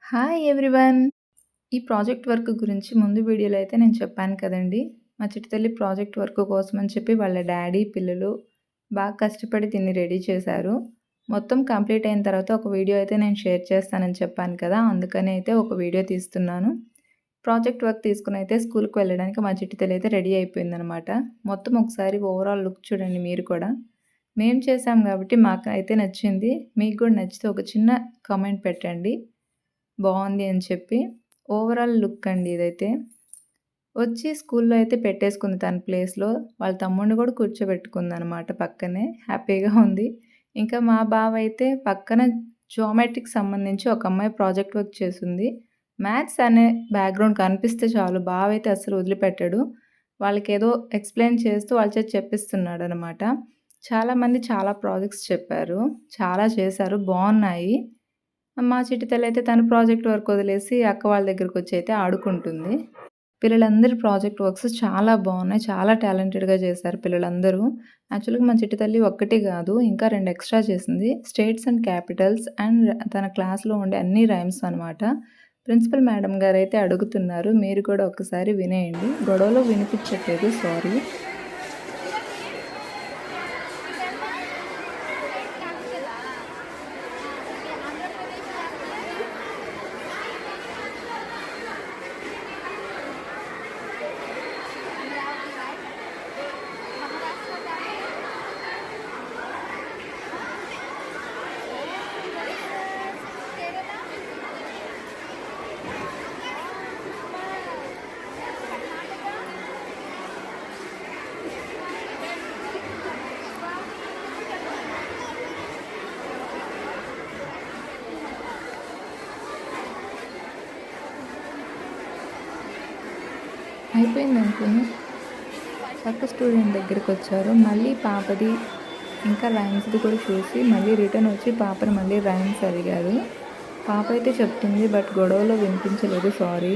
Hi everyone! ఈ project work గురించి ముందు వీడియోలో అయితే నేను చెప్పాను కదండీ! మా చిట్టి తల్లి ప్రాజెక్ట్ వర్క్ కోసమని చెప్పి వాళ్ళ డ్యాడీ, పిల్లలు బాగా కష్టపడి దీన్ని రెడీ చేశారు. మొత్తం కంప్లీట్ అయిన తర్వాత ఒక వీడియో అయితే నేను షేర్ చేస్తానని చెప్పాను కదా! అందుకని అయితే ఒక వీడియో తీస్తున్నాను. ప్రాజెక్ట్ వర్క్ తీసుకొని అయితే స్కూల్‌కి వెళ్ళడానికి మా చిట్టి తల్లి అయితే రెడీ అయిపోయిందనమాట. మొత్తం ఒకసారి ఓవరాల్ లుక్ చూడండి మీరు కూడా. మేము చేసాం కాబట్టి మాకైతే నచ్చింది. మీకు కూడా నచ్చితే ఒక చిన్న కామెంట్ పెట్టండి. బావుంది అని చెప్పి. ఓవరాల్ లుక్ అండి ఇదైతే. వచ్చి స్కూల్‌లో అయితే పెట్టేసుకుంది తన ప్లేస్‌లో. వాళ్ళ తమ్ముడిని కూడా కూర్చోబెట్టుకుందనమాట పక్కనే. హ్యాపీగా ఉంది. ఇంకా మా బావైతే పక్కన జియోమెట్రీకి సంబంధించి ఒక అమ్మాయి ప్రాజెక్ట్ వర్క్ చేసుంది. మ్యాథ్స్ అనే బ్యాక్‌గ్రౌండ్ కనిపిస్తే చాలు బావైతే అస్సలు వదిలిపెట్టడు. వాళ్ళకేదో ఎక్స్‌ప్లెయిన్ చేస్తూ వాళ్ళ చేత చెప్పిస్తున్నాడనమాట. చాలామంది చాలా ప్రాజెక్ట్స్ చెప్పారు. చాలా చేశారు. బావున్నాయి. మా చిట్టి తల్లయితే తన ప్రాజెక్ట్ వర్క్ వదిలేసి అక్క వాళ్ళ దగ్గరకొచ్చి అయితే ఆడుకుంటుంది. పిల్లలందరి ప్రాజెక్ట్ వర్క్స్ చాలా బావున్నాయి. చాలా టాలెంటెడ్‌గా చేశారు పిల్లలందరూ. యాక్చువల్‌గా మా చిట్టి తల్లి ఒక్కటి గాదు, ఇంకా 2 ఎక్స్‌ట్రా చేసింది. స్టేట్స్ అండ్ క్యాపిటల్స్ అండ్ తన క్లాస్‌లో ఉండే అన్ని రైమ్స్ అనమాట. ప్రిన్సిపల్ మేడం గారైతే అడుగుతున్నారు. మీరు కూడా ఒక్కసారి వినేయండి. గొడవలో వినిపించట్లేదు సారీ. అయిపోయిందనుకోని పక్క స్టూడెంట్ దగ్గరికొచ్చారు. మళ్ళీ పాపది ఇంకా రైమ్స్‌ది కూడా చూసి మళ్ళీ రిటర్న్ వచ్చి పాపని మళ్ళీ రైమ్స్ అడిగారు. పాప అయితే చెప్తుంది బట్ గొడవలో వినిపించలేదు సారీ.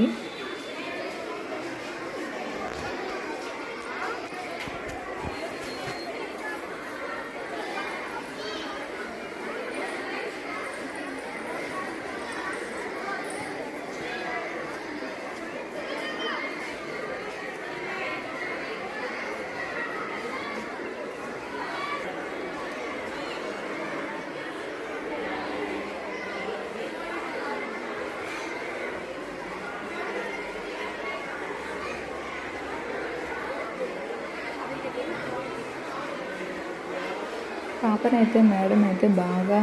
పాపనైతే మేడం అయితే బాగా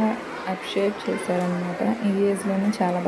అప్రిషియేట్ చేశారనమాట. ఈ ఏజ్‌లోనే చాలా